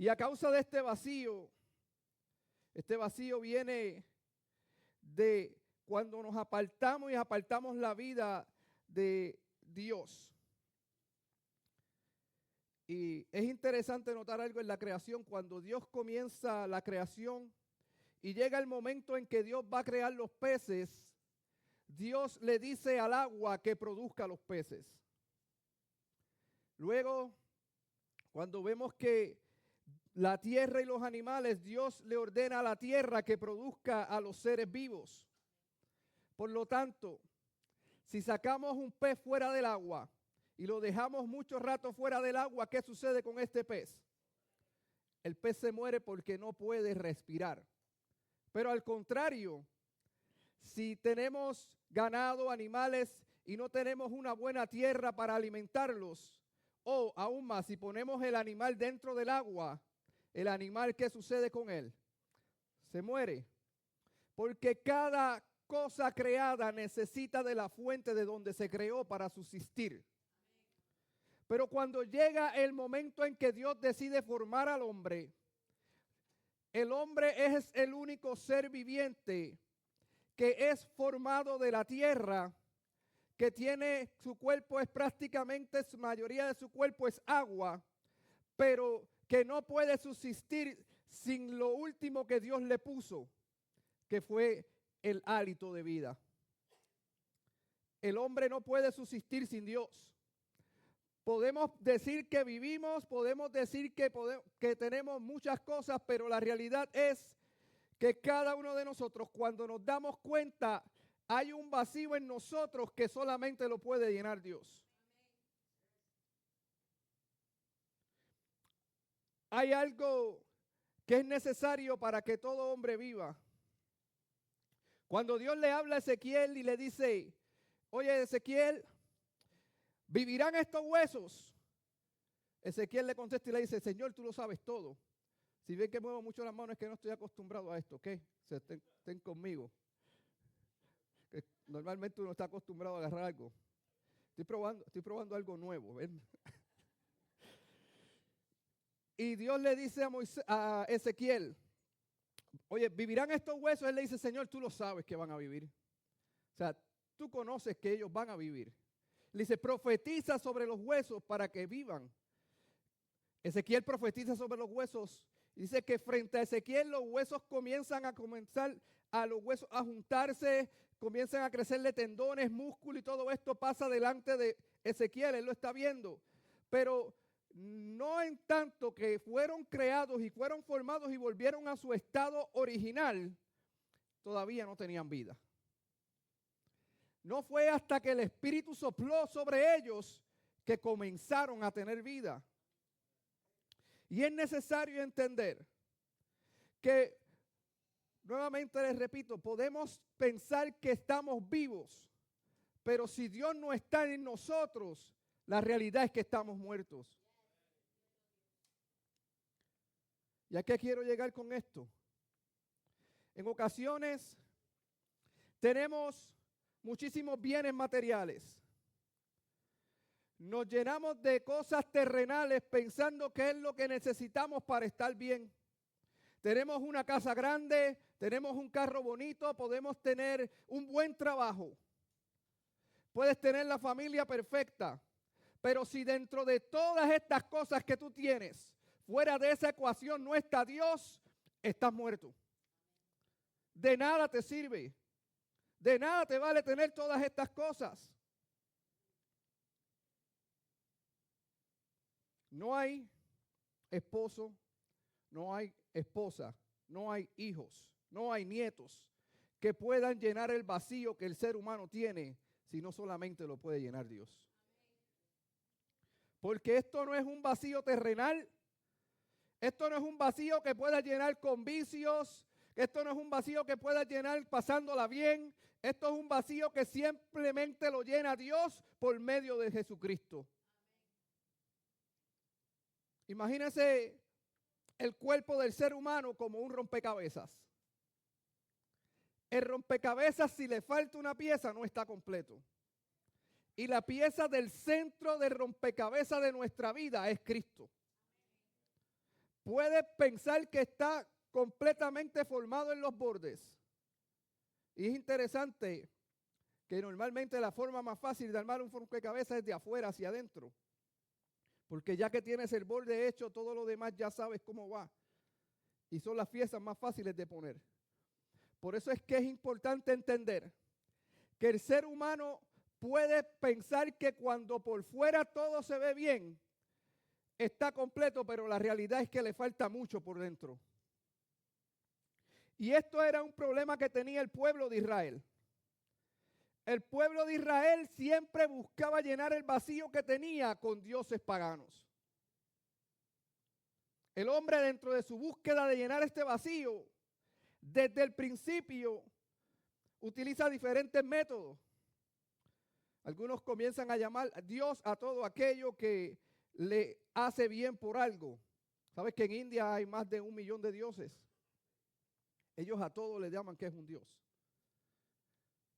Y a causa de este vacío viene de cuando nos apartamos y apartamos la vida de Dios. Y es interesante notar algo en la creación. Cuando Dios comienza la creación y llega el momento en que Dios va a crear los peces, Dios le dice al agua que produzca los peces. Luego, cuando vemos que la tierra y los animales, Dios le ordena a la tierra que produzca a los seres vivos. Por lo tanto, si sacamos un pez fuera del agua y lo dejamos mucho rato fuera del agua, ¿qué sucede con este pez? El pez se muere porque no puede respirar. Pero al contrario, si tenemos ganado, animales y no tenemos una buena tierra para alimentarlos, o aún más, si ponemos el animal dentro del agua, el animal, ¿qué sucede con él? Se muere. Porque cada cosa creada necesita de la fuente de donde se creó para subsistir. Pero cuando llega el momento en que Dios decide formar al hombre, el hombre es el único ser viviente que es formado de la tierra, que tiene su cuerpo es prácticamente, su mayoría de su cuerpo es agua, pero que no puede subsistir sin lo último que Dios le puso, que fue el hálito de vida. El hombre no puede subsistir sin Dios. Podemos decir que vivimos, podemos decir que tenemos muchas cosas, pero la realidad es que cada uno de nosotros, cuando nos damos cuenta, hay un vacío en nosotros que solamente lo puede llenar Dios. Hay algo que es necesario para que todo hombre viva. Cuando Dios le habla a Ezequiel y le dice, oye Ezequiel, ¿vivirán estos huesos? Ezequiel le contesta y le dice, Señor, tú lo sabes todo. Si ven que muevo mucho las manos es que no estoy acostumbrado a esto, ¿ok? Estén conmigo. Normalmente uno está acostumbrado a agarrar algo. Estoy probando algo nuevo, ¿ven? Y Dios le dice a Ezequiel, oye, ¿vivirán estos huesos? Él le dice, Señor, tú lo sabes que van a vivir. O sea, tú conoces que ellos van a vivir. Le dice, profetiza sobre los huesos para que vivan. Ezequiel profetiza sobre los huesos. Y dice que frente a Ezequiel los huesos comienzan a los huesos a juntarse, comienzan a crecerle tendones, músculos y todo esto pasa delante de Ezequiel. Él lo está viendo. Pero no en tanto que fueron creados y fueron formados y volvieron a su estado original, todavía no tenían vida. No fue hasta que el Espíritu sopló sobre ellos que comenzaron a tener vida. Y es necesario entender que, nuevamente les repito, podemos pensar que estamos vivos, pero si Dios no está en nosotros, la realidad es que estamos muertos. ¿Y a qué quiero llegar con esto? En ocasiones tenemos muchísimos bienes materiales. Nos llenamos de cosas terrenales pensando que es lo que necesitamos para estar bien. Tenemos una casa grande, tenemos un carro bonito, podemos tener un buen trabajo. Puedes tener la familia perfecta. Pero si dentro de todas estas cosas que tú tienes, fuera de esa ecuación no está Dios, estás muerto. De nada te sirve. De nada te vale tener todas estas cosas. No hay esposo, no hay esposa, no hay hijos, no hay nietos que puedan llenar el vacío que el ser humano tiene, si no solamente lo puede llenar Dios. Porque esto no es un vacío terrenal, esto no es un vacío que pueda llenar con vicios, esto no es un vacío que pueda llenar pasándola bien, esto es un vacío que simplemente lo llena Dios por medio de Jesucristo. Imagínense el cuerpo del ser humano como un rompecabezas. El rompecabezas, si le falta una pieza, no está completo. Y la pieza del centro del rompecabezas de nuestra vida es Cristo. puede pensar que está completamente formado en los bordes. Y es interesante que normalmente la forma más fácil de armar un rompecabezas es de afuera hacia adentro. Porque ya que tienes el borde hecho, todo lo demás ya sabes cómo va. Y son las piezas más fáciles de poner. Por eso es que es importante entender que el ser humano puede pensar que cuando por fuera todo se ve bien, está completo, pero la realidad es que le falta mucho por dentro. Y esto era un problema que tenía el pueblo de Israel. El pueblo de Israel siempre buscaba llenar el vacío que tenía con dioses paganos. El hombre, dentro de su búsqueda de llenar este vacío, desde el principio utiliza diferentes métodos. Algunos comienzan a llamar a Dios a todo aquello que le hace bien por algo. ¿Sabes que en India hay más de 1 millón de dioses? Ellos a todo le llaman que es un dios.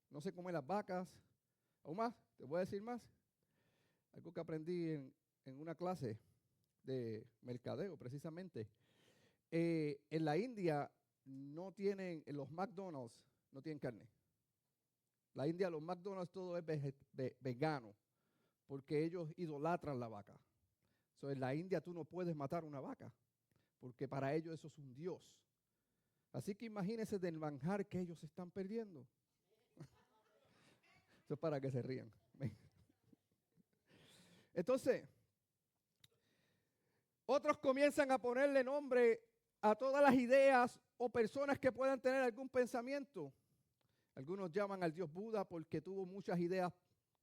No se comen las vacas. ¿Aún más? ¿Te voy a decir más? Algo que aprendí en una clase de mercadeo, precisamente. En la India no tienen, en los McDonald's no tienen carne. La India, los McDonald's, todo es vegano, porque ellos idolatran la vaca. So, en la India tú no puedes matar una vaca, porque para ellos eso es un dios. Así que imagínense del manjar que ellos están perdiendo. Eso es para que se rían. Entonces, otros comienzan a ponerle nombre a todas las ideas o personas que puedan tener algún pensamiento. Algunos llaman al dios Buda porque tuvo muchas ideas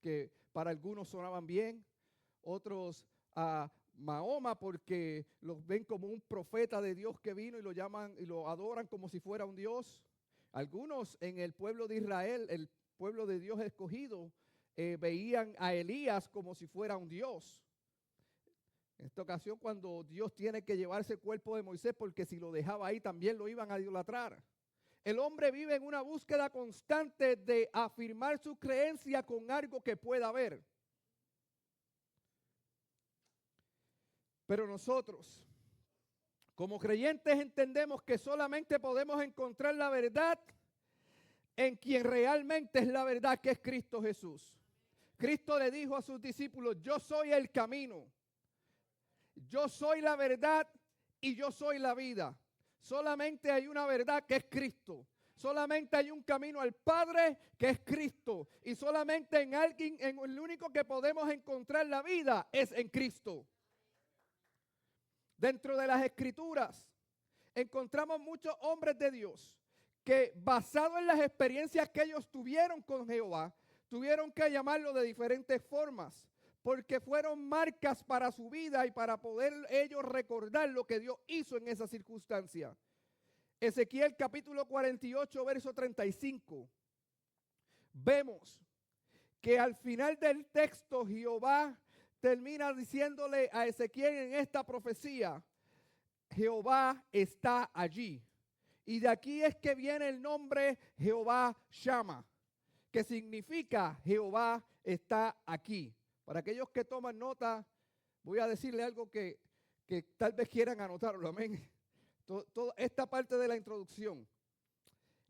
que para algunos sonaban bien. Otros a Mahoma porque los ven como un profeta de Dios que vino y lo llaman y lo adoran como si fuera un dios. Algunos en el pueblo de Israel, el pueblo de Dios escogido, veían a Elías como si fuera un dios. En esta ocasión cuando Dios tiene que llevarse el cuerpo de Moisés porque si lo dejaba ahí también lo iban a idolatrar. El hombre vive en una búsqueda constante de afirmar su creencia con algo que pueda ver. Pero nosotros, como creyentes, entendemos que solamente podemos encontrar la verdad en quien realmente es la verdad, que es Cristo Jesús. Cristo le dijo a sus discípulos: yo soy el camino, yo soy la verdad y yo soy la vida. Solamente hay una verdad, que es Cristo. Solamente hay un camino al Padre, que es Cristo. Y solamente en alguien, en el único que podemos encontrar la vida es en Cristo. Dentro de las Escrituras encontramos muchos hombres de Dios que, basado en las experiencias que ellos tuvieron con Jehová, tuvieron que llamarlo de diferentes formas, porque fueron marcas para su vida y para poder ellos recordar lo que Dios hizo en esa circunstancia. Ezequiel capítulo 48, verso 35. Vemos que al final del texto Jehová termina diciéndole a Ezequiel en esta profecía: Jehová está allí. Y de aquí es que viene el nombre Jehová Shama, que significa Jehová está aquí. Para aquellos que toman nota, voy a decirle algo que tal vez quieran anotarlo, amén. Toda esta parte de la introducción.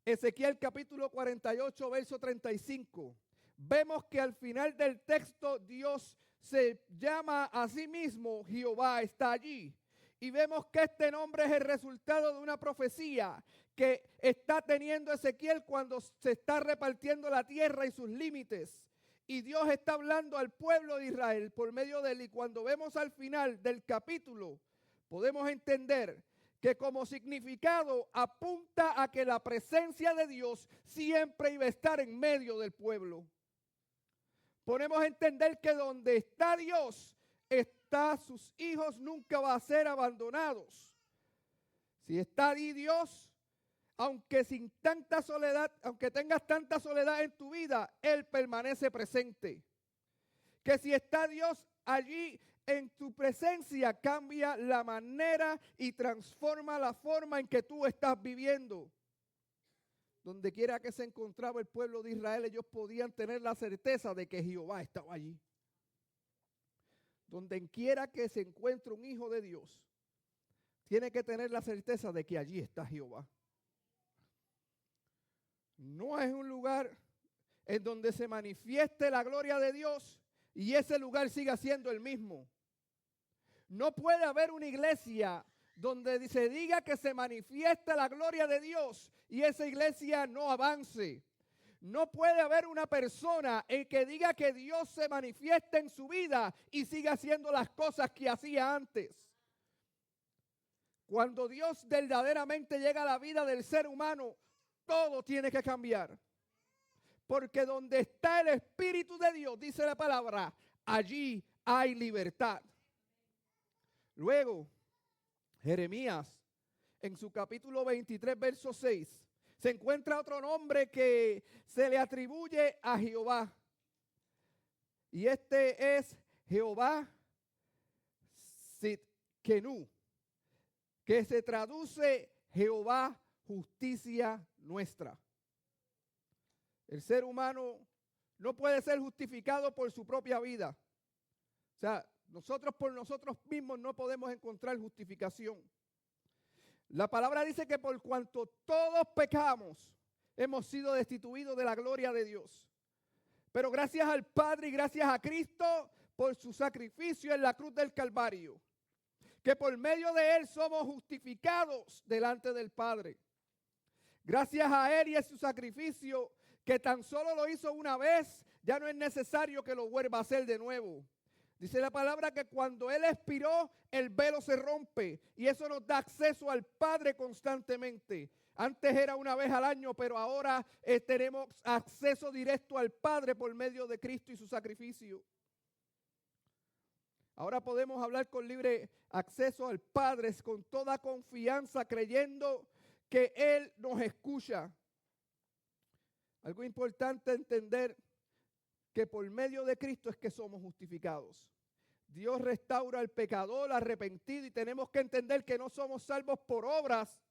Ezequiel capítulo 48, verso 35. Vemos que al final del texto Dios se llama a sí mismo Jehová está allí. Y vemos que este nombre es el resultado de una profecía que está teniendo Ezequiel cuando se está repartiendo la tierra y sus límites. Y Dios está hablando al pueblo de Israel por medio de él. Y cuando vemos al final del capítulo, podemos entender que como significado apunta a que la presencia de Dios siempre iba a estar en medio del pueblo. Podemos a entender que donde está Dios, está sus hijos, nunca va a ser abandonados. Si está ahí Dios, aunque sin tanta soledad, aunque tengas tanta soledad en tu vida, Él permanece presente. Que si está Dios allí en tu presencia, cambia la manera y transforma la forma en que tú estás viviendo. Donde quiera que se encontraba el pueblo de Israel, ellos podían tener la certeza de que Jehová estaba allí. Donde quiera que se encuentre un hijo de Dios, tiene que tener la certeza de que allí está Jehová. No es un lugar en donde se manifieste la gloria de Dios y ese lugar siga siendo el mismo. No puede haber una iglesia donde se diga que se manifiesta la gloria de Dios y esa iglesia no avance. No puede haber una persona en que diga que Dios se manifiesta en su vida y siga haciendo las cosas que hacía antes. Cuando Dios verdaderamente llega a la vida del ser humano, todo tiene que cambiar. Porque donde está el Espíritu de Dios, dice la palabra, allí hay libertad. Luego, Jeremías, en su capítulo 23, verso 6, se encuentra otro nombre que se le atribuye a Jehová. Y este es Jehová Sidkenu, que se traduce Jehová justicia nuestra. El ser humano no puede ser justificado por su propia vida. O sea, nosotros por nosotros mismos no podemos encontrar justificación. La palabra dice que por cuanto todos pecamos, hemos sido destituidos de la gloria de Dios. Pero gracias al Padre y gracias a Cristo por su sacrificio en la cruz del Calvario, que por medio de Él somos justificados delante del Padre. Gracias a Él y a su sacrificio, que tan solo lo hizo una vez, ya no es necesario que lo vuelva a hacer de nuevo. Dice la palabra que cuando Él expiró, el velo se rompe y eso nos da acceso al Padre constantemente. Antes era una vez al año, pero ahora tenemos acceso directo al Padre por medio de Cristo y su sacrificio. Ahora podemos hablar con libre acceso al Padre con toda confianza, creyendo que Él nos escucha. Algo importante entender que por medio de Cristo es que somos justificados. Dios restaura al pecador arrepentido y tenemos que entender que no somos salvos por obras,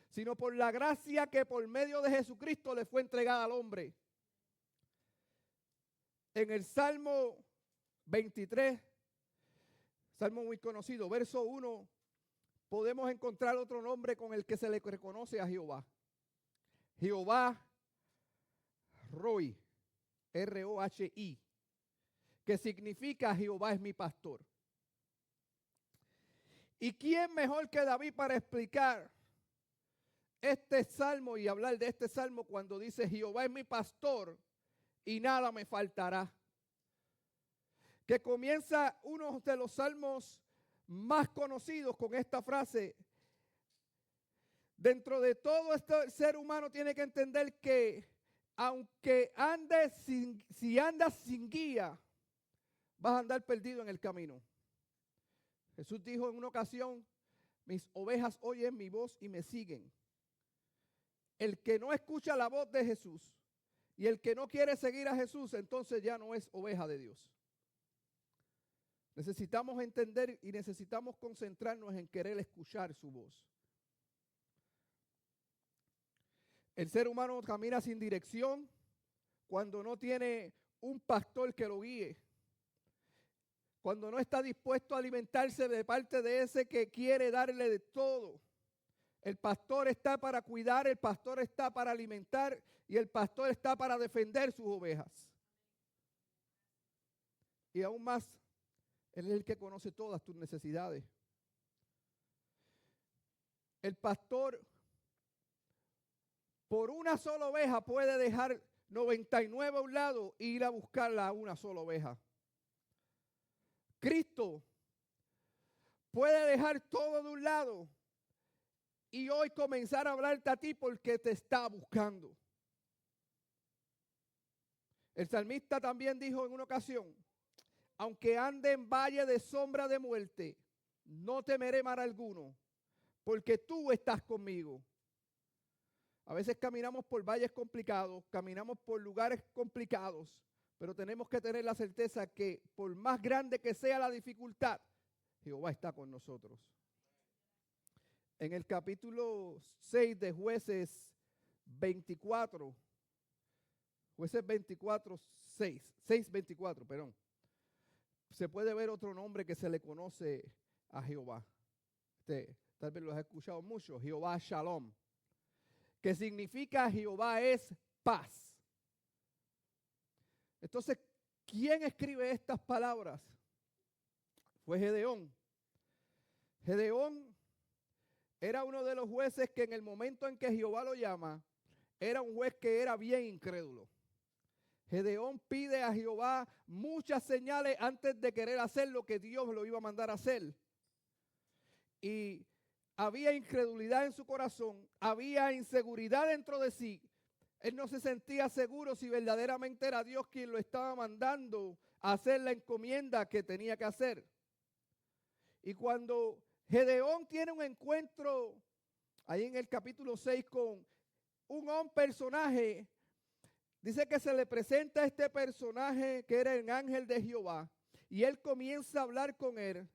sino por la gracia que por medio de Jesucristo le fue entregada al hombre. En el Salmo 23, Salmo muy conocido, verso 1, podemos encontrar otro nombre con el que se le reconoce a Jehová. Jehová Roi, R-O-H-I, que significa Jehová es mi pastor. ¿Y quién mejor que David para explicar este salmo y hablar de este salmo cuando dice Jehová es mi pastor y nada me faltará? Que comienza uno de los salmos más conocidos con esta frase. Dentro de todo este ser humano tiene que entender que aunque si andas sin guía, vas a andar perdido en el camino. Jesús dijo en una ocasión, mis ovejas oyen mi voz y me siguen. El que no escucha la voz de Jesús y el que no quiere seguir a Jesús, entonces ya no es oveja de Dios. Necesitamos entender y necesitamos concentrarnos en querer escuchar su voz. El ser humano camina sin dirección cuando no tiene un pastor que lo guíe. Cuando no está dispuesto a alimentarse de parte de ese que quiere darle de todo. El pastor está para cuidar, el pastor está para alimentar y el pastor está para defender sus ovejas. Y aún más, Él es el que conoce todas tus necesidades. El pastor por una sola oveja puede dejar 99 a un lado e ir a buscarla a una sola oveja. Cristo puede dejar todo de un lado y hoy comenzar a hablarte a ti porque te está buscando. El salmista también dijo en una ocasión, aunque ande en valle de sombra de muerte, no temeré mal alguno, porque tú estás conmigo. A veces caminamos por valles complicados, caminamos por lugares complicados, pero tenemos que tener la certeza que por más grande que sea la dificultad, Jehová está con nosotros. En el capítulo 6 de Jueces 24, Jueces 24, 6:24, perdón. Se puede ver otro nombre que se le conoce a Jehová. Esta tal vez lo has escuchado mucho, Jehová Shalom, que significa Jehová es paz. Entonces, ¿quién escribe estas palabras? Fue Gedeón. Gedeón era uno de los jueces que en el momento en que Jehová lo llama, era un juez que era bien incrédulo. Gedeón pide a Jehová muchas señales antes de querer hacer lo que Dios lo iba a mandar a hacer. Y había incredulidad en su corazón, había inseguridad dentro de sí. Él no se sentía seguro si verdaderamente era Dios quien lo estaba mandando a hacer la encomienda que tenía que hacer. Y cuando Gedeón tiene un encuentro ahí en el capítulo 6 con un personaje, dice que se le presenta a este personaje que era el ángel de Jehová y él comienza a hablar con él.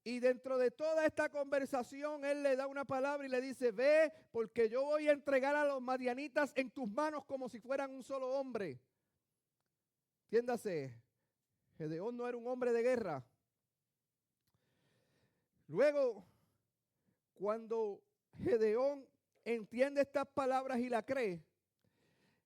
Y dentro de toda esta conversación, él le da una palabra y le dice, ve, porque yo voy a entregar a los madianitas en tus manos como si fueran un solo hombre. Entiéndase, Gedeón no era un hombre de guerra. Luego, cuando Gedeón entiende estas palabras y la cree,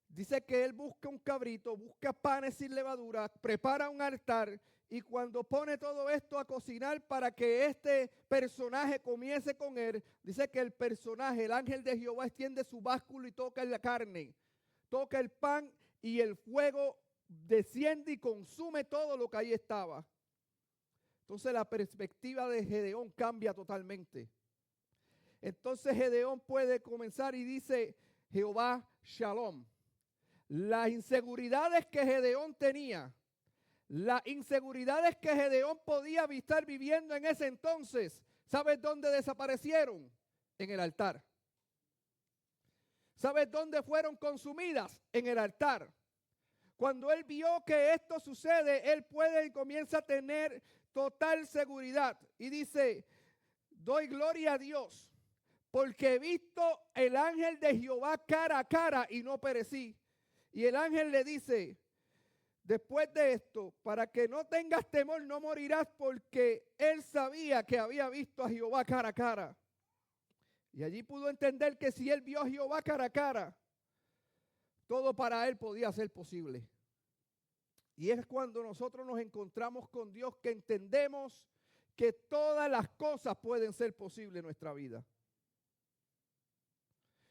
dice que él busca un cabrito, busca panes sin levadura, prepara un altar y cuando pone todo esto a cocinar para que este personaje comience con él, dice que el personaje, el ángel de Jehová, extiende su básculo y toca la carne, toca el pan y el fuego desciende y consume todo lo que ahí estaba. Entonces la perspectiva de Gedeón cambia totalmente. Entonces Gedeón puede comenzar y dice, Jehová Shalom. Las inseguridades que Gedeón tenía, las inseguridades que Gedeón podía estar viviendo en ese entonces, ¿sabes dónde desaparecieron? En el altar. ¿Sabes dónde fueron consumidas? En el altar. Cuando él vio que esto sucede, él puede y comienza a tener total seguridad. Y dice, doy gloria a Dios, porque he visto el ángel de Jehová cara a cara y no perecí. Y el ángel le dice, después de esto, para que no tengas temor, no morirás, porque él sabía que había visto a Jehová cara a cara. Y allí pudo entender que si él vio a Jehová cara a cara, todo para él podía ser posible. Y es cuando nosotros nos encontramos con Dios que entendemos que todas las cosas pueden ser posibles en nuestra vida.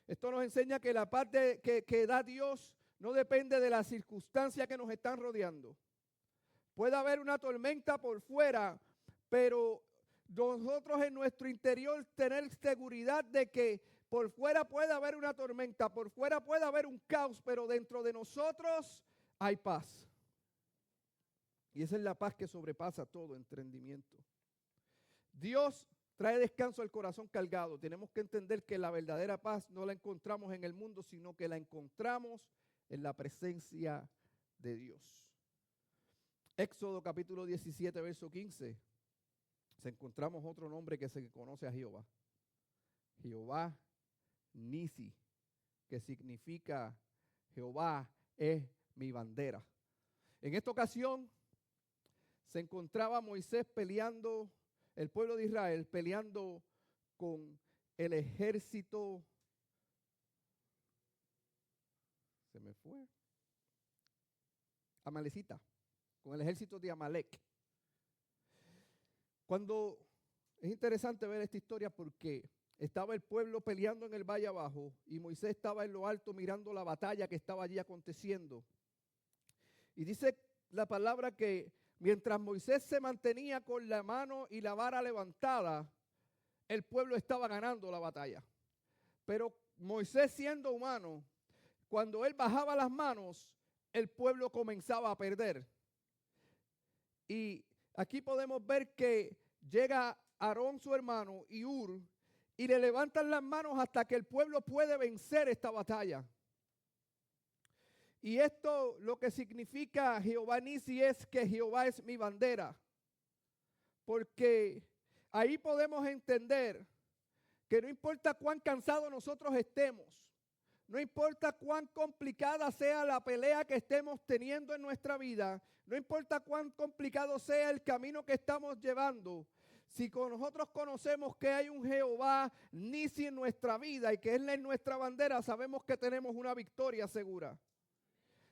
Esto nos enseña que la parte que da Dios no depende de las circunstancias que nos están rodeando. Puede haber una tormenta por fuera, pero nosotros en nuestro interior tener seguridad de que por fuera puede haber una tormenta, por fuera puede haber un caos, pero dentro de nosotros hay paz. Y esa es la paz que sobrepasa todo entendimiento. Dios trae descanso al corazón cargado. Tenemos que entender que la verdadera paz no la encontramos en el mundo, sino que la encontramos en la presencia de Dios. Éxodo capítulo 17, verso 15. Se encontramos otro nombre que se conoce a Jehová. Jehová Nisi, que significa Jehová es mi bandera. En esta ocasión se encontraba Moisés peleando, el pueblo de Israel peleando con el ejército. Se me fue. Amalecita, con el ejército de Amalek. Cuando es interesante ver esta historia porque estaba el pueblo peleando en el valle abajo y Moisés estaba en lo alto mirando la batalla que estaba allí aconteciendo. Y dice la palabra que mientras Moisés se mantenía con la mano y la vara levantada, el pueblo estaba ganando la batalla. Pero Moisés, siendo humano, cuando él bajaba las manos, el pueblo comenzaba a perder. Y aquí podemos ver que llega Aarón, su hermano, y Hur, y le levantan las manos hasta que el pueblo puede vencer esta batalla. Y esto lo que significa Jehová Nisi es que Jehová es mi bandera. Porque ahí podemos entender que no importa cuán cansados nosotros estemos, no importa cuán complicada sea la pelea que estemos teniendo en nuestra vida, no importa cuán complicado sea el camino que estamos llevando, Si nosotros conocemos que hay un Jehová Nisi en nuestra vida y que Él es nuestra bandera, sabemos que tenemos una victoria segura.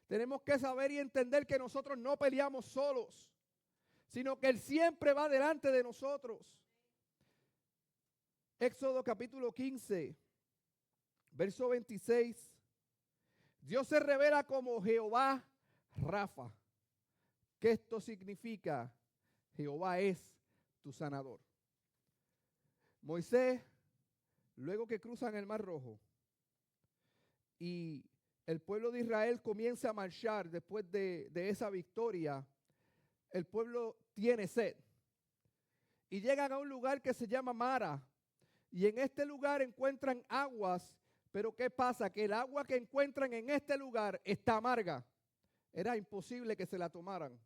Tenemos que saber y entender que nosotros no peleamos solos, sino que Él siempre va delante de nosotros. Éxodo capítulo 15, verso 26. Dios se revela como Jehová Rafa. ¿Qué esto significa? Jehová es tu sanador. Moisés, luego que cruzan el Mar Rojo y el pueblo de Israel comienza a marchar después de esa victoria, el pueblo tiene sed. Y llegan a un lugar que se llama Mara. Y en este lugar encuentran aguas, pero ¿qué pasa? Que el agua que encuentran en este lugar está amarga. Era imposible que se la tomaran.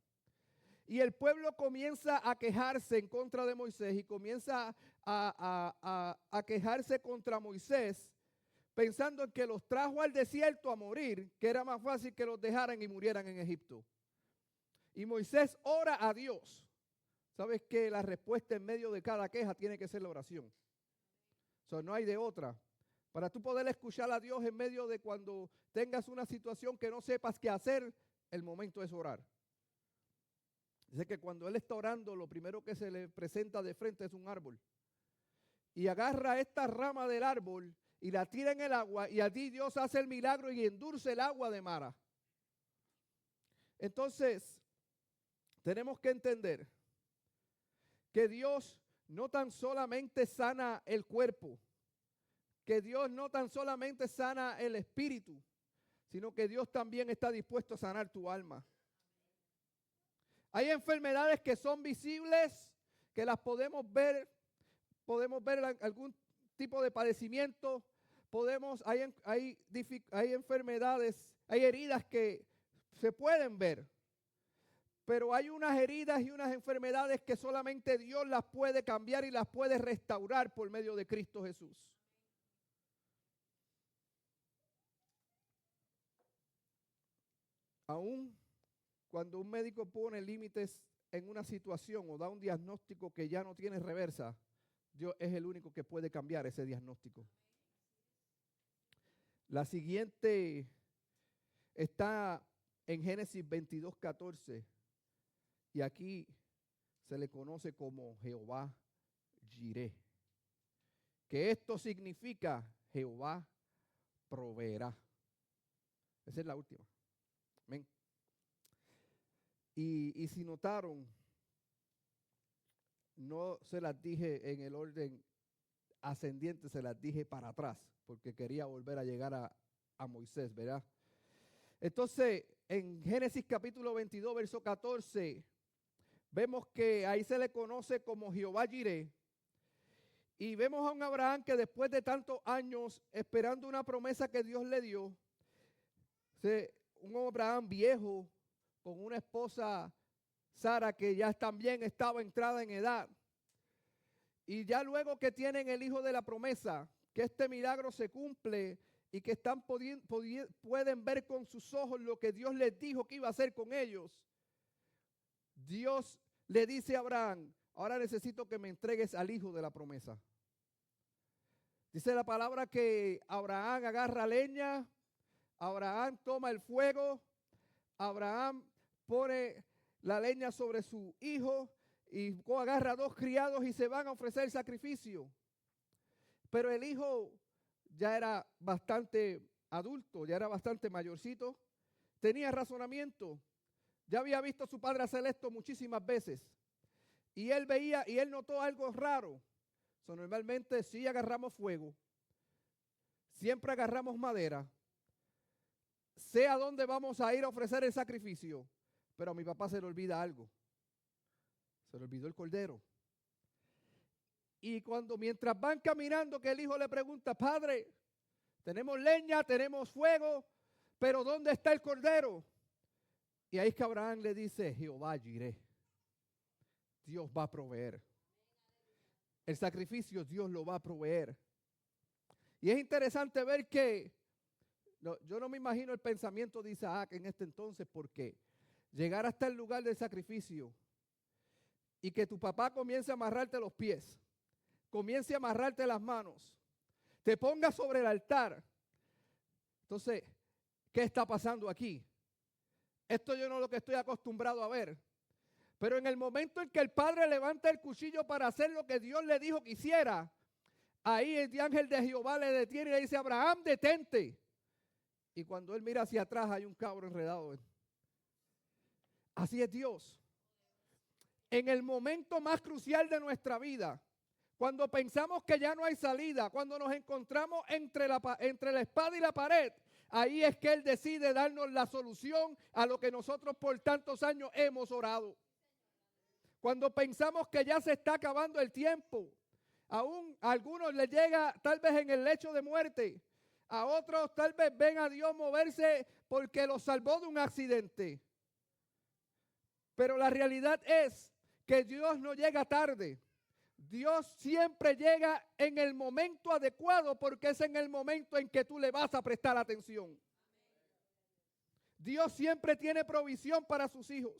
Y el pueblo comienza a quejarse en contra de Moisés y comienza a quejarse contra Moisés, pensando en que los trajo al desierto a morir, que era más fácil que los dejaran y murieran en Egipto. Y Moisés ora a Dios. ¿Sabes que la respuesta en medio de cada queja tiene que ser la oración? No hay de otra. Para tú poder escuchar a Dios en medio de cuando tengas una situación que no sepas qué hacer, el momento es orar. Dice que cuando él está orando, lo primero que se le presenta de frente es un árbol. Y agarra esta rama del árbol y la tira en el agua, y allí Dios hace el milagro y endulce el agua de Mara. Entonces, tenemos que entender que Dios no tan solamente sana el cuerpo, que Dios no tan solamente sana el espíritu, sino que Dios también está dispuesto a sanar tu alma. Hay enfermedades que son visibles, que las podemos ver algún tipo de padecimiento, hay enfermedades, hay heridas que se pueden ver, pero hay unas heridas y unas enfermedades que solamente Dios las puede cambiar y las puede restaurar por medio de Cristo Jesús. Aún cuando un médico pone límites en una situación o da un diagnóstico que ya no tiene reversa, Dios es el único que puede cambiar ese diagnóstico. La siguiente está en Génesis 22:14 y aquí se le conoce como Jehová Jireh, que esto significa Jehová proveerá. Esa es la última. Amén. Y si notaron, no se las dije en el orden ascendiente, se las dije para atrás, porque quería volver a llegar a Moisés, ¿verdad? Entonces, en Génesis capítulo 22, verso 14, vemos que ahí se le conoce como Jehová Jireh. Y vemos a un Abraham que después de tantos años esperando una promesa que Dios le dio, un Abraham viejo con una esposa Sara que ya también estaba entrada en edad. Y ya luego que tienen el hijo de la promesa, que este milagro se cumple y que pueden ver con sus ojos lo que Dios les dijo que iba a hacer con ellos, Dios le dice a Abraham, ahora necesito que me entregues al hijo de la promesa. Dice la palabra que Abraham agarra leña, Abraham toma el fuego, Abraham pone la leña sobre su hijo y agarra 2 criados y se van a ofrecer el sacrificio. Pero el hijo ya era bastante adulto, ya era bastante mayorcito, tenía razonamiento, ya había visto a su padre hacer esto muchísimas veces. Y él veía y él notó algo raro. Normalmente sí agarramos fuego, siempre agarramos madera, sé a dónde vamos a ir a ofrecer el sacrificio, pero a mi papá se le olvida algo. Se le olvidó el cordero. Y mientras van caminando, que el hijo le pregunta, padre, tenemos leña, tenemos fuego, pero ¿dónde está el cordero? Y ahí es que Abraham le dice, Jehová Jireh, Dios va a proveer. El sacrificio Dios lo va a proveer. Y es interesante ver que, yo no me imagino el pensamiento de Isaac en este entonces, porque llegar hasta el lugar del sacrificio y que tu papá comience a amarrarte los pies, comience a amarrarte las manos, te ponga sobre el altar. Entonces, ¿qué está pasando aquí? Esto yo no es lo que estoy acostumbrado a ver. Pero en el momento en que el padre levanta el cuchillo para hacer lo que Dios le dijo que hiciera, ahí el ángel de Jehová le detiene y le dice: Abraham, detente. Y cuando él mira hacia atrás hay un cabro enredado. Así es Dios. En el momento más crucial de nuestra vida, cuando pensamos que ya no hay salida, cuando nos encontramos entre la espada y la pared, ahí es que Él decide darnos la solución a lo que nosotros por tantos años hemos orado. Cuando pensamos que ya se está acabando el tiempo, aún a algunos les llega tal vez en el lecho de muerte, a otros tal vez ven a Dios moverse porque los salvó de un accidente. Pero la realidad es que Dios no llega tarde. Dios siempre llega en el momento adecuado, porque es en el momento en que tú le vas a prestar atención. Dios siempre tiene provisión para sus hijos.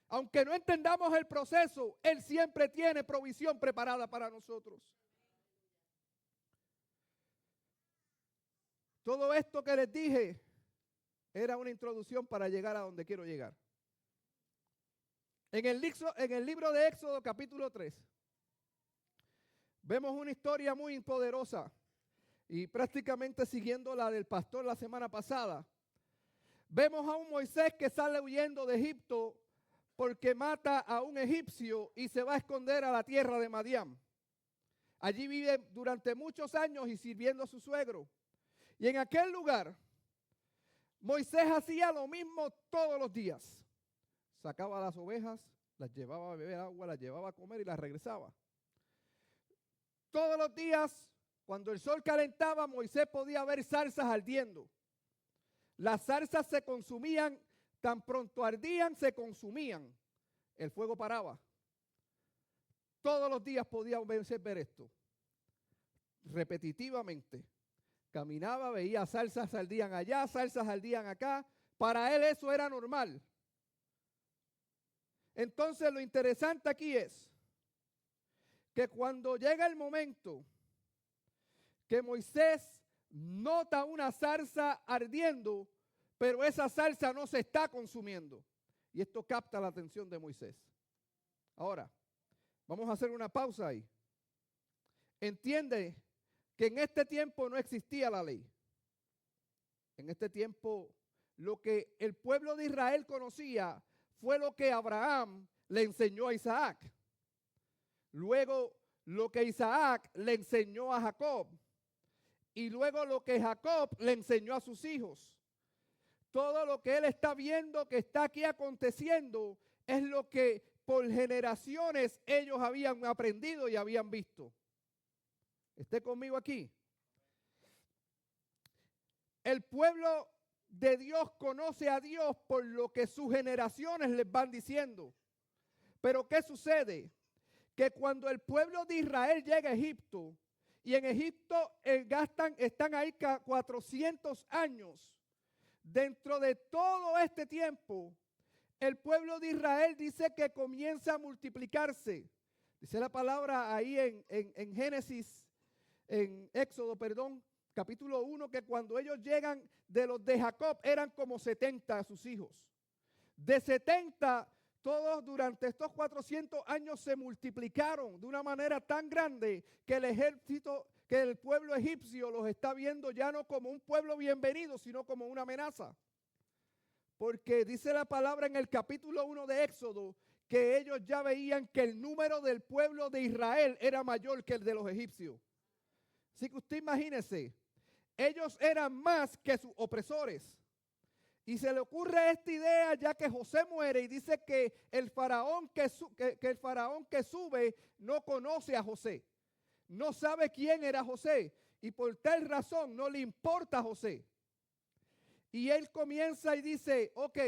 Aunque no entendamos el proceso, Él siempre tiene provisión preparada para nosotros. Todo esto que les dije era una introducción para llegar a donde quiero llegar. En el libro de Éxodo capítulo 3, vemos una historia muy poderosa y prácticamente siguiendo la del pastor la semana pasada. Vemos a un Moisés que sale huyendo de Egipto porque mata a un egipcio y se va a esconder a la tierra de Madián. Allí vive durante muchos años y sirviendo a su suegro. Y en aquel lugar, Moisés hacía lo mismo todos los días. Sacaba las ovejas, las llevaba a beber agua, las llevaba a comer y las regresaba. Todos los días, cuando el sol calentaba, Moisés podía ver zarzas ardiendo. Las zarzas se consumían, tan pronto ardían, se consumían. El fuego paraba. Todos los días podía Moisés ver esto. Repetitivamente. Caminaba, veía zarzas ardían allá, zarzas ardían acá. Para él eso era normal. Entonces lo interesante aquí es que cuando llega el momento que Moisés nota una zarza ardiendo, pero esa zarza no se está consumiendo. Y esto capta la atención de Moisés. Ahora, vamos a hacer una pausa ahí. Entiende que en este tiempo no existía la ley. En este tiempo lo que el pueblo de Israel conocía fue lo que Abraham le enseñó a Isaac. Luego lo que Isaac le enseñó a Jacob. Y luego lo que Jacob le enseñó a sus hijos. Todo lo que él está viendo que está aquí aconteciendo es lo que por generaciones ellos habían aprendido y habían visto. ¿Esté conmigo aquí? El pueblo de Dios conoce a Dios por lo que sus generaciones les van diciendo. Pero ¿qué sucede? Que cuando el pueblo de Israel llega a Egipto, y en Egipto están ahí 400 años, dentro de todo este tiempo, el pueblo de Israel dice que comienza a multiplicarse. Dice la palabra ahí en Génesis, en Éxodo, perdón, capítulo 1, que cuando ellos llegan de los de Jacob eran como 70 sus hijos. De 70, todos durante estos 400 años se multiplicaron de una manera tan grande que el ejército, que el pueblo egipcio los está viendo ya no como un pueblo bienvenido, sino como una amenaza. Porque dice la palabra en el capítulo 1 de Éxodo que ellos ya veían que el número del pueblo de Israel era mayor que el de los egipcios. Así que usted imagínese, ellos eran más que sus opresores. Y se le ocurre esta idea ya que José muere y dice que el faraón que sube no conoce a José. No sabe quién era José y por tal razón no le importa a José. Y él comienza y dice, ok,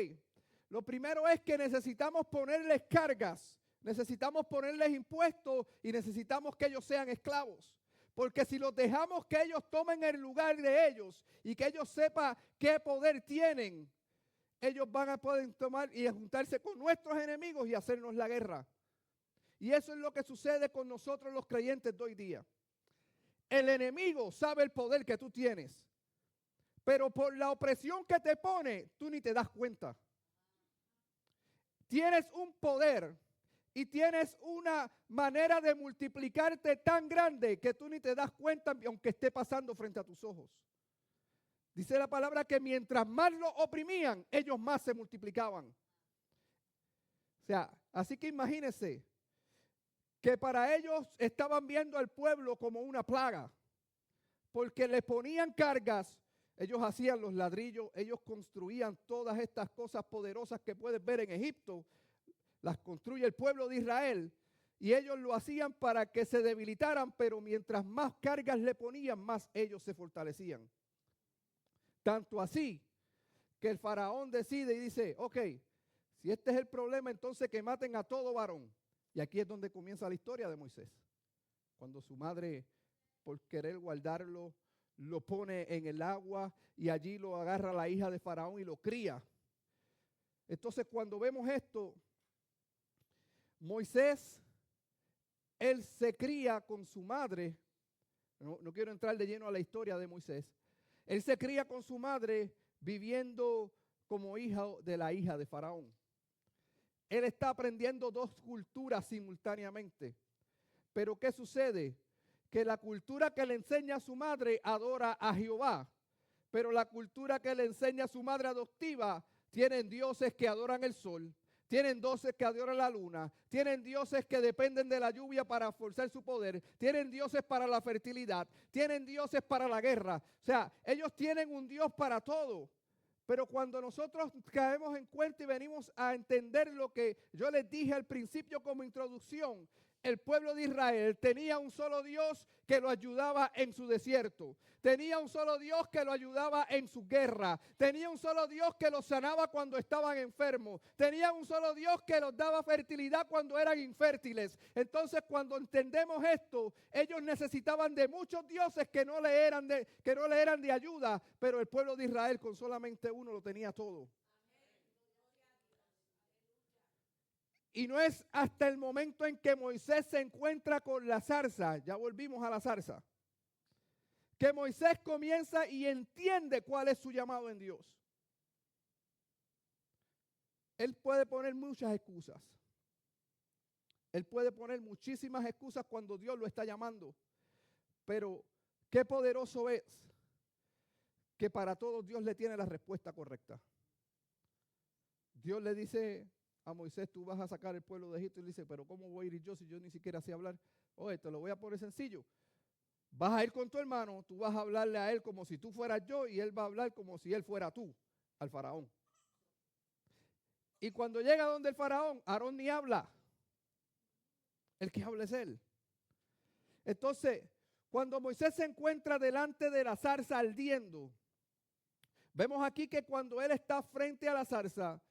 lo primero es que necesitamos ponerles cargas, necesitamos ponerles impuestos y necesitamos que ellos sean esclavos. Porque si los dejamos que ellos tomen el lugar de ellos y que ellos sepan qué poder tienen, ellos van a poder tomar y juntarse con nuestros enemigos y hacernos la guerra. Y eso es lo que sucede con nosotros los creyentes de hoy día. El enemigo sabe el poder que tú tienes, pero por la opresión que te pone, tú ni te das cuenta. Tienes un poder y tienes una manera de multiplicarte tan grande que tú ni te das cuenta aunque esté pasando frente a tus ojos. Dice la palabra que mientras más lo oprimían, ellos más se multiplicaban. O sea, así que imagínense que para ellos estaban viendo al pueblo como una plaga, porque le ponían cargas. Ellos hacían los ladrillos, ellos construían todas estas cosas poderosas que puedes ver en Egipto, las construye el pueblo de Israel, y ellos lo hacían para que se debilitaran, pero mientras más cargas le ponían, más ellos se fortalecían. Tanto así que el faraón decide y dice, ok, si este es el problema, entonces que maten a todo varón. Y aquí es donde comienza la historia de Moisés, cuando su madre, por querer guardarlo, lo pone en el agua y allí lo agarra la hija de Faraón y lo cría. Entonces, cuando vemos esto, Moisés, él se cría con su madre. No quiero entrar de lleno a la historia de Moisés. Él se cría con su madre viviendo como hijo de la hija de Faraón. Él está aprendiendo dos culturas simultáneamente. Pero ¿qué sucede? Que la cultura que le enseña a su madre adora a Jehová, pero la cultura que le enseña a su madre adoptiva tienen dioses que adoran el sol, tienen dioses que adoran la luna, tienen dioses que dependen de la lluvia para forzar su poder, tienen dioses para la fertilidad, tienen dioses para la guerra. O sea, ellos tienen un Dios para todo. Pero cuando nosotros caemos en cuenta y venimos a entender lo que yo les dije al principio como introducción, el pueblo de Israel tenía un solo Dios que lo ayudaba en su desierto. Tenía un solo Dios que lo ayudaba en su guerra. Tenía un solo Dios que los sanaba cuando estaban enfermos. Tenía un solo Dios que los daba fertilidad cuando eran infértiles. Entonces, cuando entendemos esto, ellos necesitaban de muchos dioses que no le eran de ayuda, pero el pueblo de Israel con solamente uno lo tenía todo. Y no es hasta el momento en que Moisés se encuentra con la zarza, ya volvimos a la zarza, que Moisés comienza y entiende cuál es su llamado en Dios. Él puede poner muchas excusas. Él puede poner muchísimas excusas cuando Dios lo está llamando. Pero qué poderoso es que para todos Dios le tiene la respuesta correcta. Dios le dice a Moisés, tú vas a sacar el pueblo de Egipto, y le dice, pero ¿cómo voy a ir yo si yo ni siquiera sé hablar? Oye, te lo voy a poner sencillo. Vas a ir con tu hermano, tú vas a hablarle a él como si tú fueras yo y él va a hablar como si él fuera tú, al faraón. Y cuando llega donde el faraón, Aarón ni habla. El que habla es él. Entonces, cuando Moisés se encuentra delante de la zarza ardiendo, vemos aquí que cuando él está frente a la zarza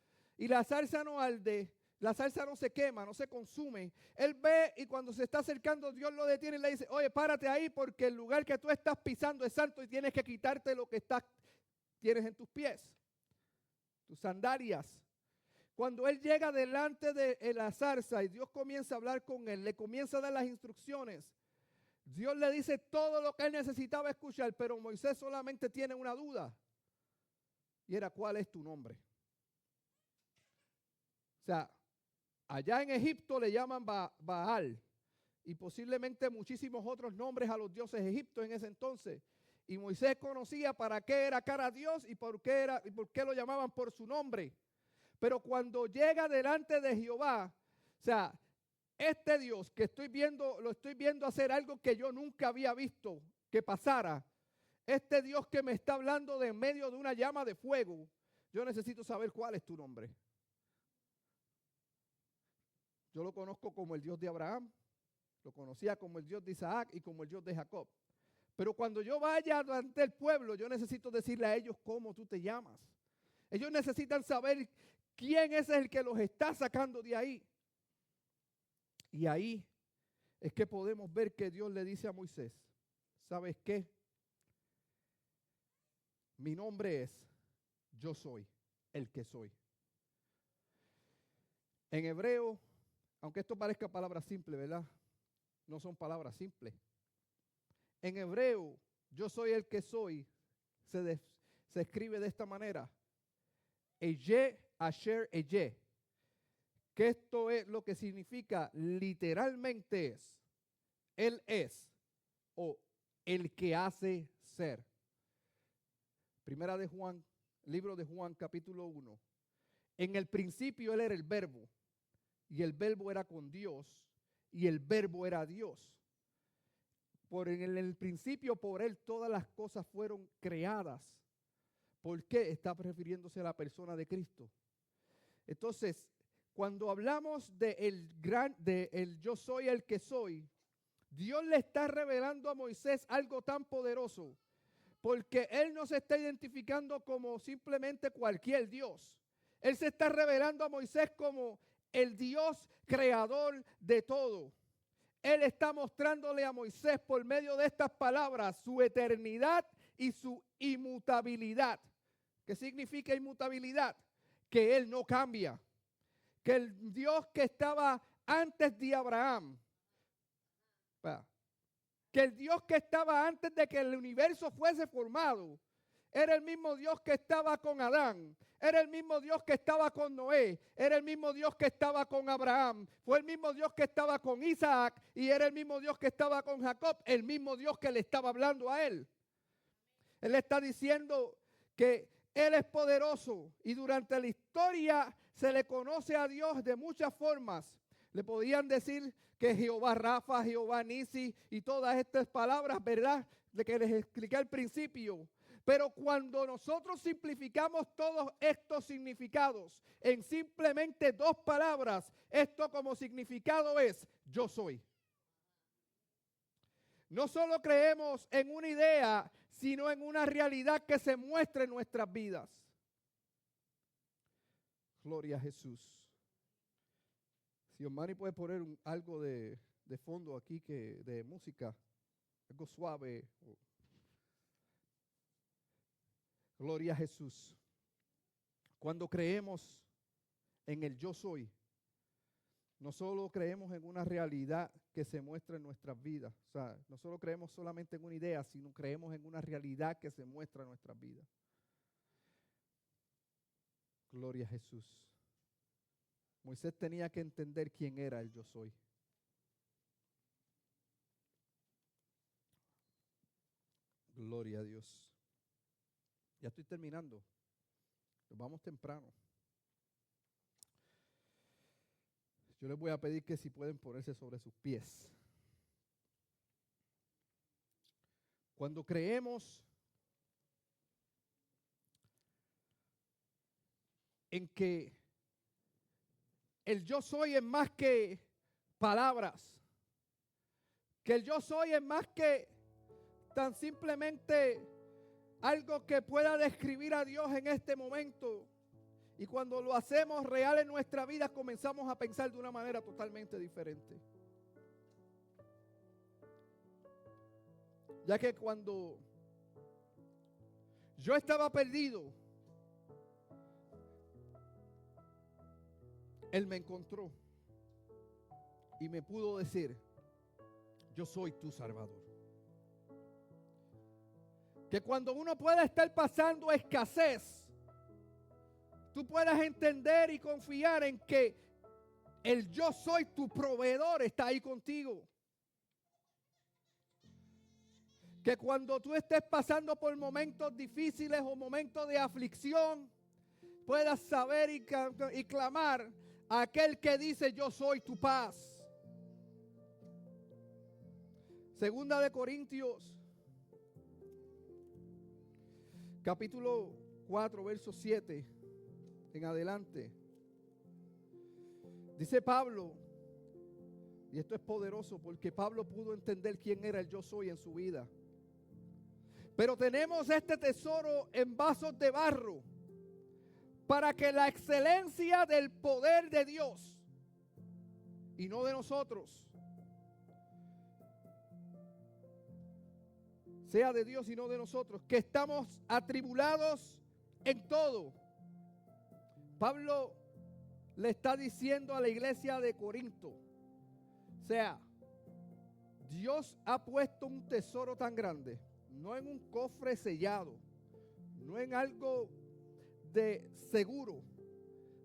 y la zarza no arde, la zarza no se quema, no se consume, él ve y cuando se está acercando Dios lo detiene y le dice, oye, párate ahí porque el lugar que tú estás pisando es santo y tienes que quitarte lo que tienes en tus pies, tus sandalias. Cuando él llega delante de la zarza y Dios comienza a hablar con él, le comienza a dar las instrucciones, Dios le dice todo lo que él necesitaba escuchar, pero Moisés solamente tiene una duda. Y era, ¿cuál es tu nombre? O sea, allá en Egipto le llaman Baal y posiblemente muchísimos otros nombres a los dioses egipcios en ese entonces. Y Moisés conocía para qué era cara a Dios y por qué lo llamaban por su nombre. Pero cuando llega delante de Jehová, o sea, este Dios que lo estoy viendo hacer algo que yo nunca había visto que pasara. Este Dios que me está hablando de en medio de una llama de fuego, yo necesito saber cuál es tu nombre. Yo lo conozco como el Dios de Abraham, lo conocía como el Dios de Isaac y como el Dios de Jacob. Pero cuando yo vaya ante el pueblo, yo necesito decirle a ellos cómo tú te llamas. Ellos necesitan saber quién es el que los está sacando de ahí. Y ahí es que podemos ver que Dios le dice a Moisés, ¿sabes qué? Mi nombre es Yo soy el que soy. En hebreo aunque esto parezca palabras simples, ¿verdad? No son palabras simples. En hebreo, yo soy el que soy, se escribe de esta manera. Eye, asher, eye. Que esto es lo que significa literalmente es. Él es o el que hace ser. Primera de Juan, libro de Juan, capítulo 1. En el principio él era el verbo, y el verbo era con Dios, y el verbo era Dios. En el principio por él todas las cosas fueron creadas. ¿Por qué? Está refiriéndose a la persona de Cristo. Entonces, cuando hablamos de el yo soy el que soy, Dios le está revelando a Moisés algo tan poderoso, porque él no se está identificando como simplemente cualquier Dios. Él se está revelando a Moisés como el Dios creador de todo. Él está mostrándole a Moisés por medio de estas palabras su eternidad y su inmutabilidad. ¿Qué significa inmutabilidad? Que Él no cambia. Que el Dios que estaba antes de Abraham, que el Dios que estaba antes de que el universo fuese formado, era el mismo Dios que estaba con Adán, era el mismo Dios que estaba con Noé, era el mismo Dios que estaba con Abraham, fue el mismo Dios que estaba con Isaac y era el mismo Dios que estaba con Jacob, el mismo Dios que le estaba hablando a él. Él está diciendo que Él es poderoso y durante la historia se le conoce a Dios de muchas formas. Le podían decir que Jehová Rafa, Jehová Nisi y todas estas palabras, ¿verdad? De que les expliqué al principio. Pero cuando nosotros simplificamos todos estos significados en simplemente dos palabras, esto como significado es yo soy. No solo creemos en una idea, sino en una realidad que se muestra en nuestras vidas. Gloria a Jesús. Si Omani puede poner algo de fondo aquí, de música, algo suave. Gloria a Jesús. Cuando creemos en el yo soy, no solo creemos en una realidad que se muestra en nuestras vidas. O sea, no solo creemos solamente en una idea, sino creemos en una realidad que se muestra en nuestras vidas. Gloria a Jesús. Moisés tenía que entender quién era el yo soy. Gloria a Dios. Ya estoy terminando. Nos vamos temprano. Yo les voy a pedir que si pueden ponerse sobre sus pies. Cuando creemos en que el yo soy es más que palabras, que el yo soy es más que tan simplemente algo que pueda describir a Dios en este momento. Y cuando lo hacemos real en nuestra vida, comenzamos a pensar de una manera totalmente diferente. Ya que cuando yo estaba perdido, Él me encontró y me pudo decir, yo soy tu Salvador. Que cuando uno pueda estar pasando escasez, tú puedas entender y confiar en que el yo soy tu proveedor está ahí contigo. Que cuando tú estés pasando por momentos difíciles o momentos de aflicción, puedas saber y clamar a aquel que dice yo soy tu paz. Segunda de Corintios, capítulo 4, verso 7 en adelante. Dice Pablo, y esto es poderoso porque Pablo pudo entender quién era el yo soy en su vida. Pero tenemos este tesoro en vasos de barro para que la excelencia del poder de Dios y no de nosotros sea de Dios y no de nosotros, que estamos atribulados en todo. Pablo le está diciendo a la iglesia de Corinto. O sea, Dios ha puesto un tesoro tan grande, no en un cofre sellado, no en algo de seguro,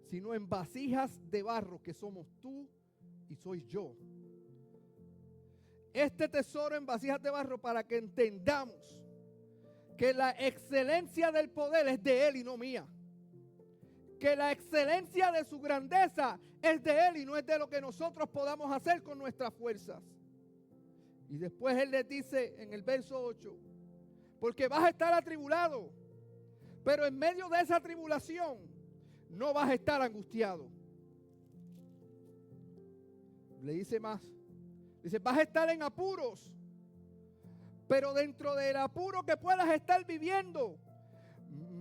sino en vasijas de barro que somos tú y soy yo. Este tesoro en vasijas de barro para que entendamos que la excelencia del poder es de Él y no mía. Que la excelencia de su grandeza es de Él y no es de lo que nosotros podamos hacer con nuestras fuerzas. Y después Él les dice en el verso 8, porque vas a estar atribulado, pero en medio de esa tribulación no vas a estar angustiado. Le dice más, dice, vas a estar en apuros, pero dentro del apuro que puedas estar viviendo,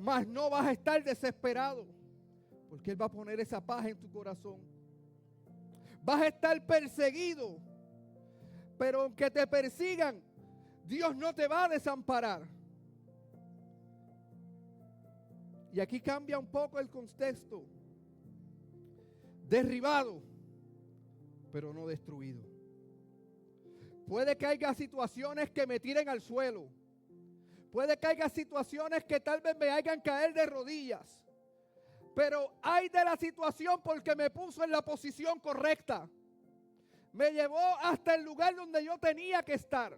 mas no vas a estar desesperado, porque Él va a poner esa paz en tu corazón. Vas a estar perseguido, pero aunque te persigan, Dios no te va a desamparar. Y aquí cambia un poco el contexto. Derribado, pero no destruido. Puede que haya situaciones que me tiren al suelo. Puede que haya situaciones que tal vez me hagan caer de rodillas. Pero hay de la situación porque me puso en la posición correcta. Me llevó hasta el lugar donde yo tenía que estar.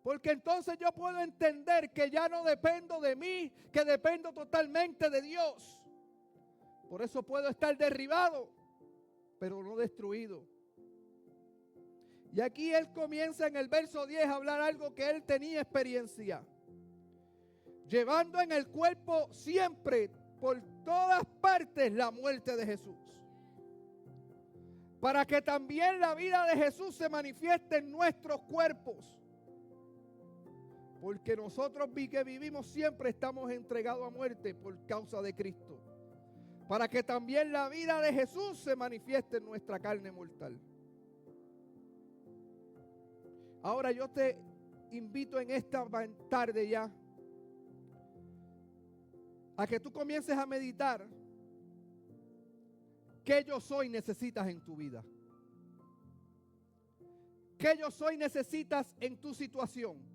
Porque entonces yo puedo entender que ya no dependo de mí, que dependo totalmente de Dios. Por eso puedo estar derribado, pero no destruido. Y aquí Él comienza en el verso 10 a hablar algo que Él tenía experiencia. Llevando en el cuerpo siempre, por todas partes, la muerte de Jesús. Para que también la vida de Jesús se manifieste en nuestros cuerpos. Porque nosotros que vivimos siempre estamos entregados a muerte por causa de Cristo. Para que también la vida de Jesús se manifieste en nuestra carne mortal. Ahora yo te invito en esta tarde ya a que tú comiences a meditar qué yo soy necesitas en tu vida. ¿Qué yo soy necesitas en tu situación?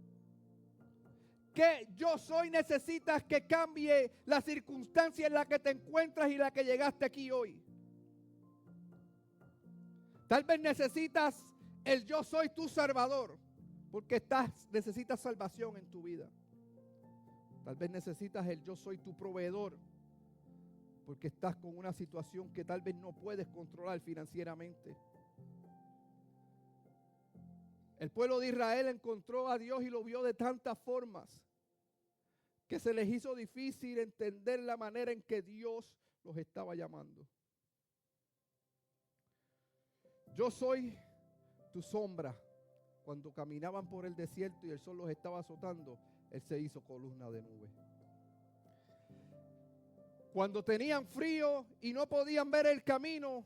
¿Qué yo soy necesitas que cambie la circunstancia en la que te encuentras y la que llegaste aquí hoy? Tal vez necesitas el yo soy tu salvador, porque necesitas salvación en tu vida. Tal vez necesitas el yo soy tu proveedor, porque estás con una situación que tal vez no puedes controlar financieramente. El pueblo de Israel encontró a Dios y lo vio de tantas formas que se les hizo difícil entender la manera en que Dios los estaba llamando. Yo soy tu sombra. Cuando caminaban por el desierto y el sol los estaba azotando, Él se hizo columna de nube. Cuando tenían frío y no podían ver el camino,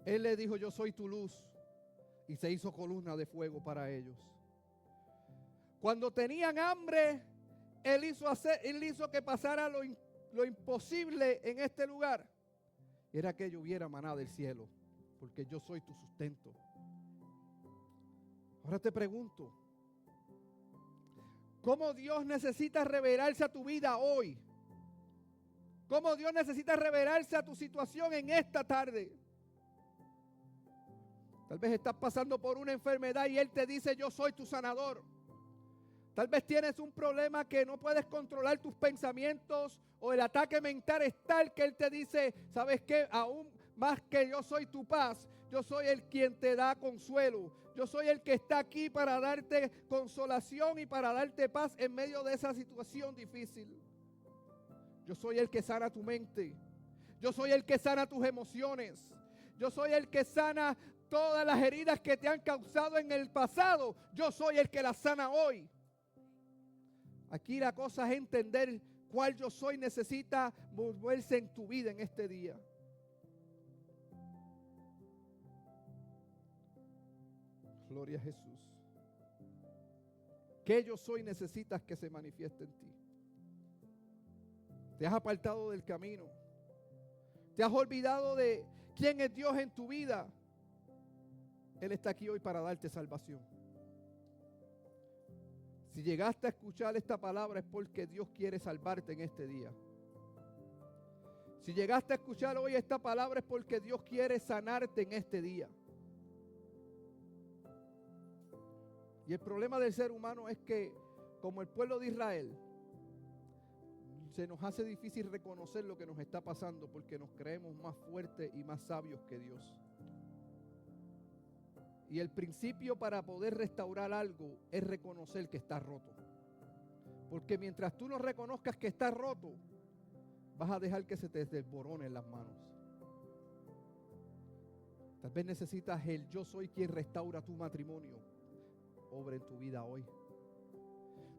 Él les dijo, yo soy tu luz. Y se hizo columna de fuego para ellos. Cuando tenían hambre, Él hizo que pasara lo imposible en este lugar. Era que lloviera maná del cielo, porque yo soy tu sustento. Ahora te pregunto, ¿cómo Dios necesita revelarse a tu vida hoy? ¿Cómo Dios necesita revelarse a tu situación en esta tarde? Tal vez estás pasando por una enfermedad y Él te dice, yo soy tu sanador. Tal vez tienes un problema que no puedes controlar tus pensamientos o el ataque mental es tal que Él te dice, ¿sabes qué? Aún más que yo soy tu paz, yo soy el quien te da consuelo. Yo soy el que está aquí para darte consolación y para darte paz en medio de esa situación difícil. Yo soy el que sana tu mente. Yo soy el que sana tus emociones. Yo soy el que sana todas las heridas que te han causado en el pasado. Yo soy el que las sana hoy. Aquí la cosa es entender cuál yo soy necesita volverse en tu vida en este día. Gloria a Jesús. ¿Qué yo soy necesitas que se manifieste en ti? Te has apartado del camino. te has olvidado de quién es Dios en tu vida, Él está aquí hoy para darte salvación. Si llegaste a escuchar esta palabra es porque Dios quiere salvarte en este día. Si llegaste a escuchar hoy esta palabra es porque Dios quiere sanarte en este día. Y el problema del ser humano es que, como el pueblo de Israel, se nos hace difícil reconocer lo que nos está pasando porque nos creemos más fuertes y más sabios que Dios. Y el principio para poder restaurar algo es reconocer que está roto. Porque mientras tú no reconozcas que está roto, vas a dejar que se te desboronen las manos. Tal vez necesitas el yo soy quien restaura tu matrimonio. Obra en tu vida hoy.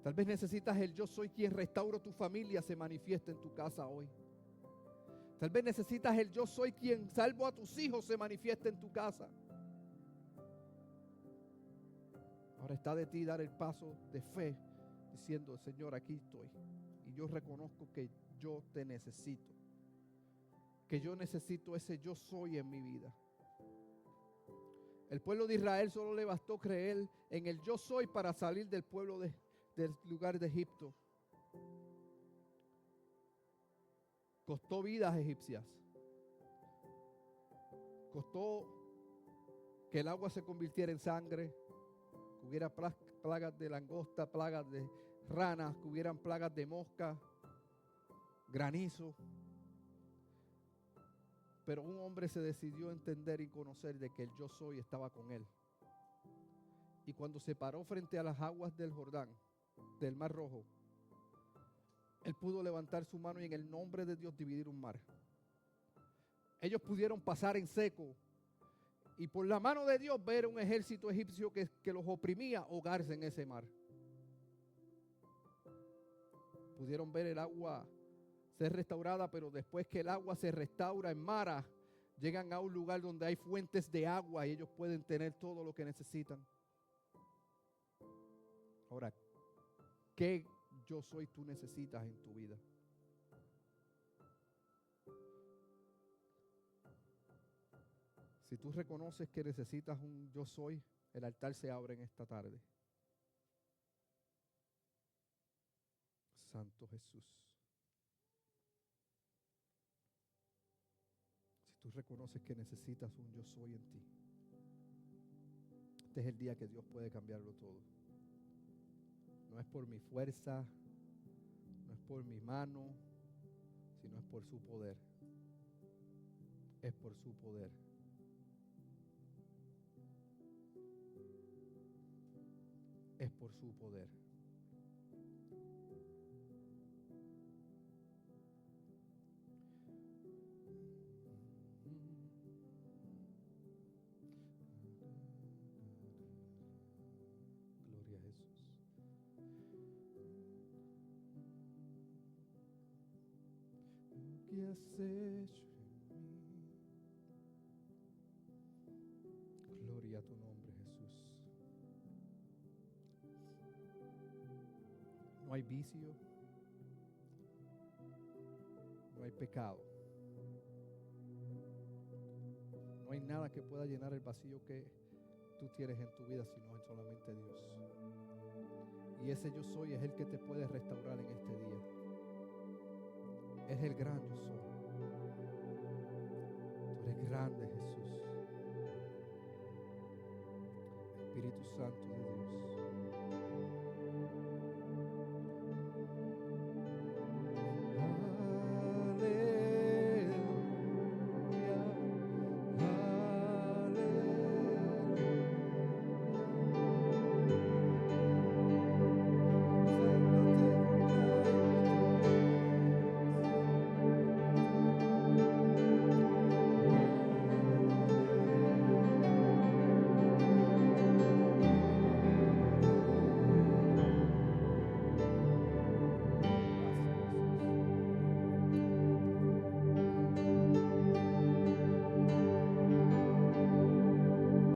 Tal vez necesitas el yo soy quien restaura tu familia, se manifiesta en tu casa hoy. Tal vez necesitas el yo soy quien salvo a tus hijos, se manifiesta en tu casa. Ahora está de ti dar el paso de fe, diciendo, Señor, aquí estoy. Y yo reconozco que yo te necesito. Que yo necesito ese yo soy en mi vida. El pueblo de Israel solo le bastó creer en el yo soy para salir del del lugar de Egipto. Costó vidas egipcias. Costó que el agua se convirtiera en sangre, que hubiera plagas de langosta, plagas de ranas, que hubieran plagas de mosca, granizo. Pero un hombre se decidió entender y conocer de que el yo soy estaba con él. Y cuando se paró frente a las aguas del Jordán, del Mar Rojo, él pudo levantar su mano y en el nombre de Dios dividir un mar. Ellos pudieron pasar en seco y por la mano de Dios ver un ejército egipcio que los oprimía ahogarse en ese mar. Pudieron ver el agua ser restaurada, pero después que el agua se restaura en Mara, llegan a un lugar donde hay fuentes de agua y ellos pueden tener todo lo que necesitan. Ahora, ¿qué yo soy tú necesitas en tu vida? Si tú reconoces que necesitas un yo soy, el altar se abre en esta tarde. Santo Jesús. Si tú reconoces que necesitas un yo soy en ti, este es el día que Dios puede cambiarlo todo. No es por mi fuerza, no es por mi mano, sino es por su poder. Es por su poder. Es por su poder. Gloria a Jesús. ¿Qué has hecho en mí? Gloria a tu nombre, Jesús. No hay vicio, no hay pecado, no hay nada que pueda llenar el vacío que tú tienes en tu vida, sino en solamente Dios. Y ese yo soy es el que te puede restaurar en este día. Es el gran yo soy. Tú eres grande, Jesús. Espíritu Santo